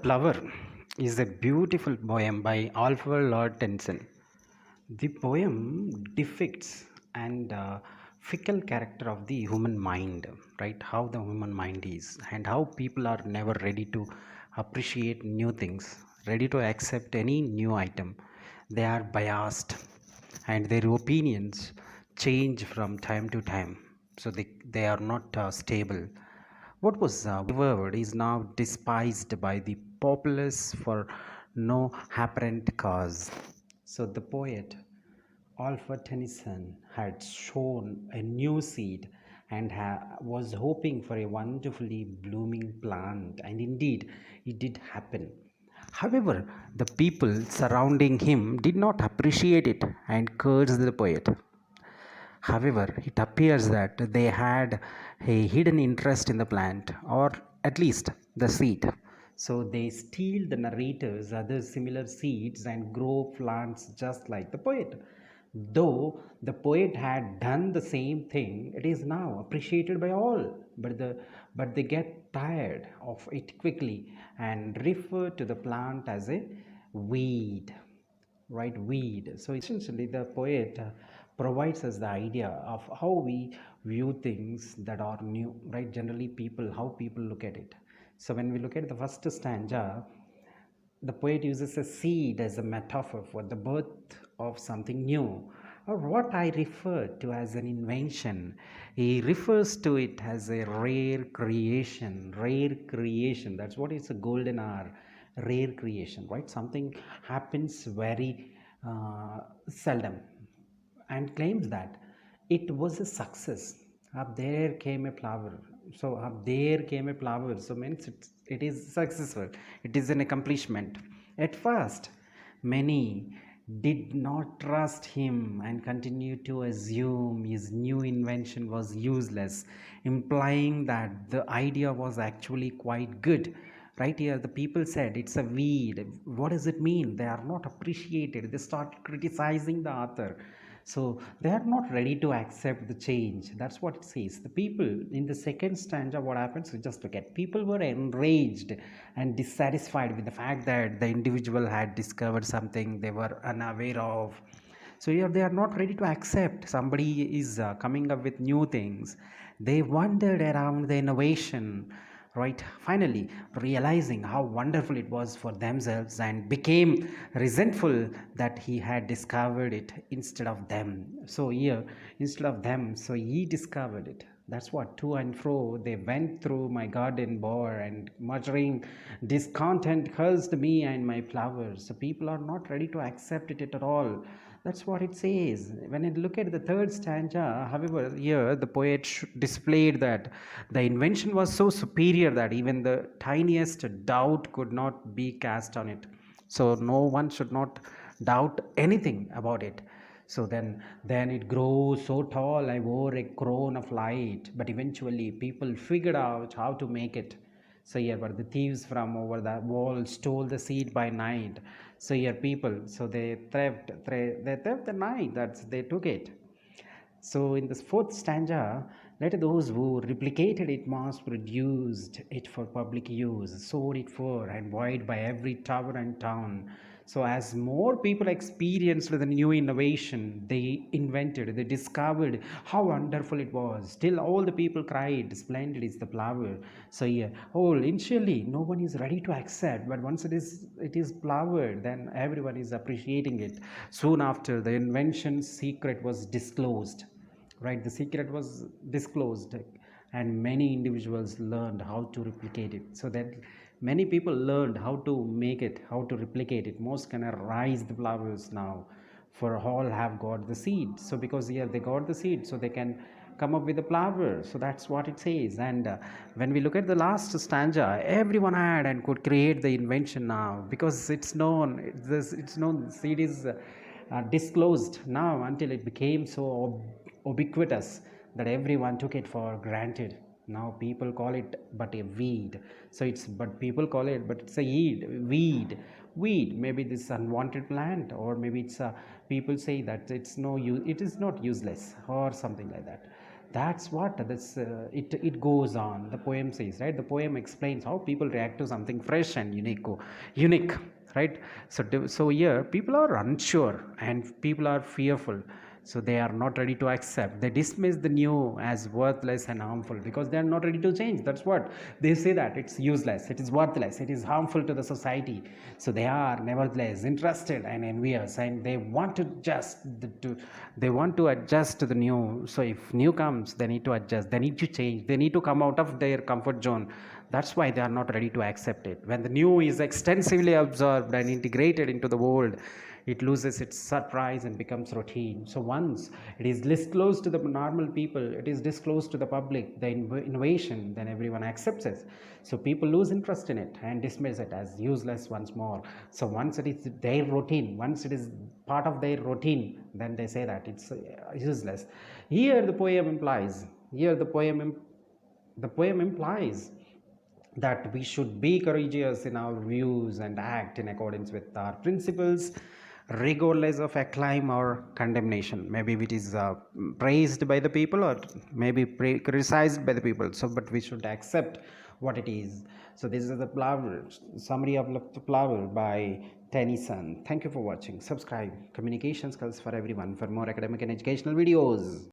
Flower is a beautiful poem by Alfred Lord Tennyson. The poem depicts and fickle character of the human mind, right? How the human mind is and how people are never ready to appreciate new things, ready to accept any new item. They are biased and their opinions change from time to time. So they are not stable. What was word is now despised by the populace for no apparent cause. So the poet Alfred Tennyson had shown a new seed and was hoping for a wonderfully blooming plant, and indeed it did happen. However, the people surrounding him did not appreciate it and cursed the poet. However, it appears that they had a hidden interest in the plant, or at least the seed. So they steal the narrator's other similar seeds and grow plants just like the poet. Though the poet had done the same thing, it is now appreciated by all, but they get tired of it quickly and refer to the plant as a weed, right? Weed. So essentially the poet provides us the idea of how we view things that are new, right? Generally people, how people look at it. So when we look at the first stanza, the poet uses a seed as a metaphor for the birth of something new, or what I refer to as an invention. He refers to it as a rare creation. Rare creation. That's what it's a golden hour. Rare creation, right? Something happens very seldom, and claims that it was a success. Up there came a flower. So up there came a flower. So means it is successful. It is an accomplishment. At first, many did not trust him and continued to assume his new invention was useless, implying that the idea was actually quite good. Right here, the people said it's a weed. What does it mean? They are not appreciated. They start criticizing the author. So they are not ready to accept the change. That's what it says. The people in the second stanza, what happens? Just look at, people were enraged and dissatisfied with the fact that the individual had discovered something they were unaware of. So here they are not ready to accept somebody is coming up with new things. They wandered around the innovation, right? Finally realizing how wonderful it was for themselves, and became resentful that he had discovered it instead of them. So here, instead of them, so he discovered it. That's what, to and fro they went through my garden bore, and muttering discontent cursed me and my flowers. So people are not ready to accept it at all. That's what it says. When I look at the third stanza, however, here the poet displayed that the invention was so superior that even the tiniest doubt could not be cast on it. So no one should not doubt anything about it. So then it grows so tall, I wore a crown of light. But eventually people figured out how to make it. So here were the thieves from over the wall stole the seed by night. So here people, so they theft the night. That's they took it. So in this fourth stanza, let those who replicated it mass produced it for public use, sold it for and wide by every tower and town. So as more people experienced the new innovation, they invented, they discovered how wonderful it was. Still all the people cried, splendid is the flower. So yeah, oh, initially no one is ready to accept, but once it is flowered, then everyone is appreciating it. Soon after, the invention's secret was disclosed, right? The secret was disclosed, and many individuals learned how to replicate it. So that many people learned how to make it, how to replicate it. Most can rise the flowers now, for all have got the seed. So because here they got the seed, so they can come up with a flower. So that's what it says. And when we look at the last stanza, everyone had and could create the invention now, because it's known, it's known, seed is disclosed now, until it became so ubiquitous that everyone took it for granted. Now people call it but a weed. So it's, but people call it, but it's a weed. Maybe this unwanted plant, or maybe it's a, people say that it's no use, it is not useless or something like that. That's what this it goes on. The poem says, right? The poem explains how people react to something fresh and unique, right? So here people are unsure and people are fearful. So they are not ready to accept. They dismiss the new as worthless and harmful because they are not ready to change. That's what they say, that it's useless, it is worthless, it is harmful to the society. So they are nevertheless interested and envious, and they want to they want to adjust to the new. So if new comes, they need to adjust, they need to change, they need to come out of their comfort zone. That's why they are not ready to accept it. When the new is extensively absorbed and integrated into the world, it loses its surprise and becomes routine. So once it is disclosed to the normal people, it is disclosed to the public, the innovation, then everyone accepts it. So people lose interest in it and dismiss it as useless once more. So once it is their routine, once it is part of their routine, then they say that it's useless. Here the poem implies, here the poem implies that we should be courageous in our views and act in accordance with our principles, regardless of acclaim or condemnation. Maybe it is praised by the people, or maybe criticized by the people. So but we should accept what it is. So this is the flower summary of the flower by Tennyson. Thank you for watching. Subscribe. Communication skills for everyone. For more academic and educational videos.